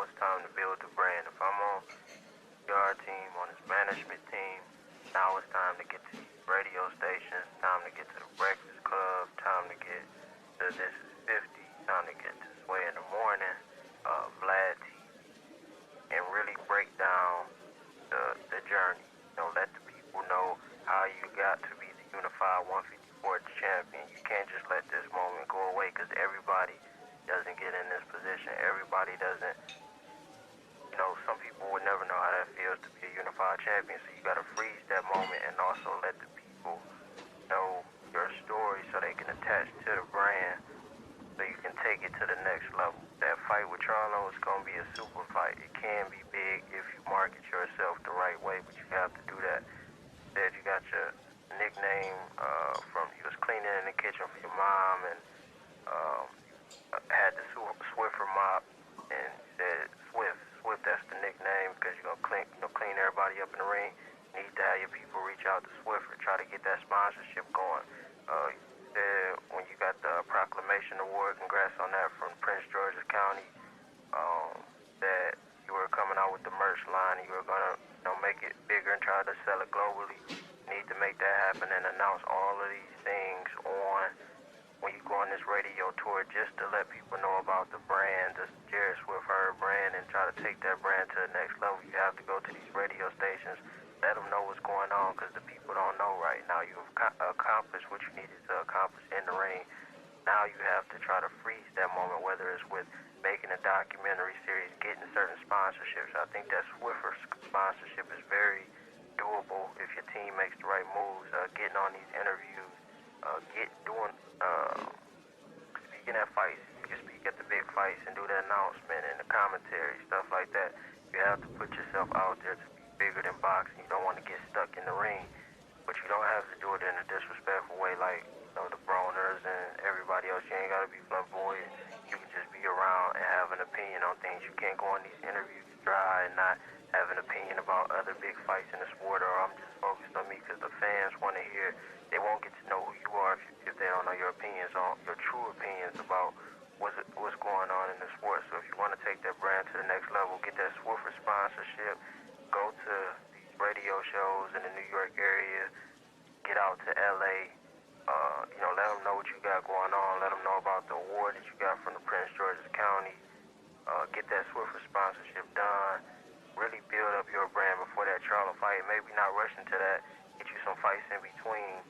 it's time to build the brand. If I'm on PR team, on his management team, now it's time to get to these radio stations, time to get to the Breakfast Club, time to get to This Is 50, time to get to Sway in the Morning, Vlad TV, and really break down the journey. Let the people know how you got to be the unified 154th champion. You can't just let this moment go away because everybody doesn't get in this position. Everybody doesn't, some people would never know how that feels to be a unified champion. So you got to freeze that moment and also let the people know your story so they can attach to the brand so you can take it to the next level. That fight with Charlo is going to be a super fight. It can be big if you market yourself the right way, but you have to do that. Instead, you got your nickname from you was cleaning in the kitchen for your mom and had the Swiffer mop and said Swift, that's the nickname because you're going to clean everybody up in the ring. You need to have your people reach out to Swiffer, try to get that sponsorship going. When you got the Proclamation Award, congrats on that from Prince George's County, that you were coming out with the merch line and you were going to make it bigger and try to sell it globally. You need to make that happen and announce all of these things when you go on this radio tour just to let people know about the brand, the Jarret Hurd brand, and try to take that brand to the next level. You have to go to these radio stations, let them know what's going on because the people don't know right now. You've accomplished what you needed to accomplish in the ring. Now you have to try to freeze that moment, whether it's with making a documentary series, getting certain sponsorships. I think that Swiffer sponsorship is very doable if your team makes the right moves, getting on these interviews, speaking at fights. You can speak at the big fights and do the announcement and the commentary, stuff like that. You have to put yourself out there to be bigger than boxing. You don't want to get stuck in the ring, but you don't have to do it in a disrespectful way like the Broners and everybody else. You ain't got to be flamboyant. You can just be around and have an opinion on things. You can't go on these interviews dry and not have an opinion about other big fights in the sport, or I'm just focused on me because the fans want to hear. They won't get to know who you are if they don't know your opinions on your true opinions about what's going on in the sport. So if you want to take that brand to the next level, get that Swiffer sponsorship, go to these radio shows in the New York area, get out to LA, let them know what you got going on, let them know about the award that you got from the Prince George's County, get that Swiffer sponsorship done, really build up your brand before that Charlo fight, maybe not rush into that, get you some fights in between.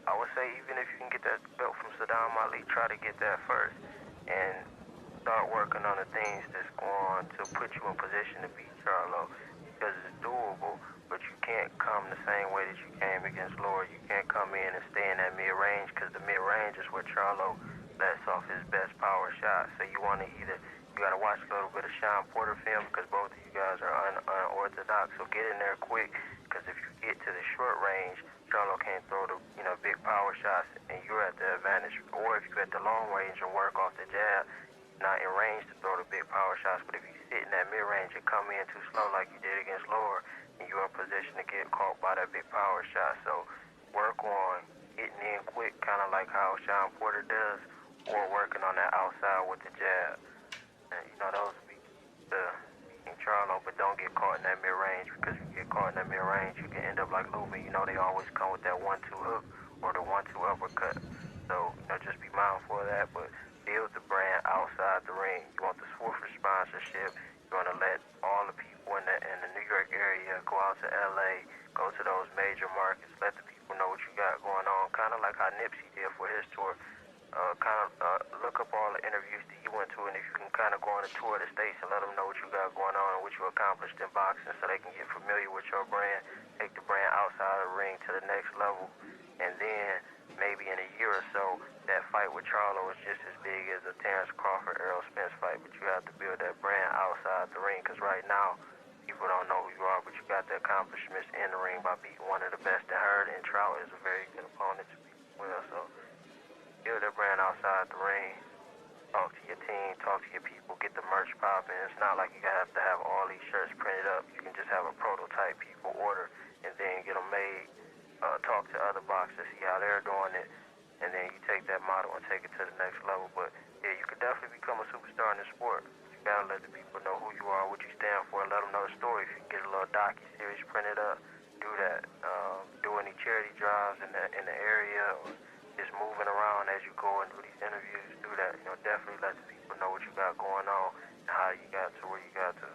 I would say even if you can get that belt from Saddam Ali, try to get that first and start working on the things that's going to put you in position to beat Charlo because it's doable, but you can't come the same way that you came against Lord. You can't come in and stay in that mid-range because the mid-range is where Charlo lets off his best power shot. So you want to you got to watch a little bit of Sean Porter film because both of you guys are unorthodox. So get in there quick because if you get to the short range, Charlo can't throw the big power shots and you're at the advantage. Or if you're at the long range and work off the jab, not in range to throw the big power shots. But if you sit in that mid-range and come in too slow like you did against Lower, and you're in position to get caught by that big power shot. So work on getting in quick, kind of like how Sean Porter does, or working on that outside with the jab. And, those be the beating Charlo, but don't get caught in that mid-range because if you get caught in that mid-range, you can end up like Lubin. They always come with that 1-2 hook or the 1-2 uppercut. So, just be mindful of that, but build the brand outside the ring. You want the Swiffer sponsorship. You want to let all the people in the New York area go out to LA, go to those major markets, let the people know what you got going on, kind of like how Nipsey did for his tour. Look up all the interviews that he went to, and if you can kind of go on a tour of the states and let them know what you got going on and what you accomplished in boxing so they can get familiar with your brand, take the brand outside of the ring to the next level, and then maybe in a year or so, that fight with Charlo is just as big as a Terrence Crawford, Errol Spence fight, but you have to build that brand outside the ring because right now, people don't know who you are, but you got the accomplishments in the ring by beating one of the best in Hurd, and Trout is a very good opponent to beat as well, so build that brand outside the ring, talk to your team, talk to your people, get the merch popping. It's not like you have to have all these shirts printed up. You can just have a prototype people order and then get them made, talk to other boxers, see how they're doing it, and then you take that model and take it to the next level. But yeah, you can could definitely become a superstar in the sport. You gotta let the people know who you are, what you stand for, let them know the story. If you can get a little docu-series printed up, do that. Do any charity drives in the area, or just moving around as you go and do these interviews, do that. Definitely let the people know what you got going on and how you got to where you got to.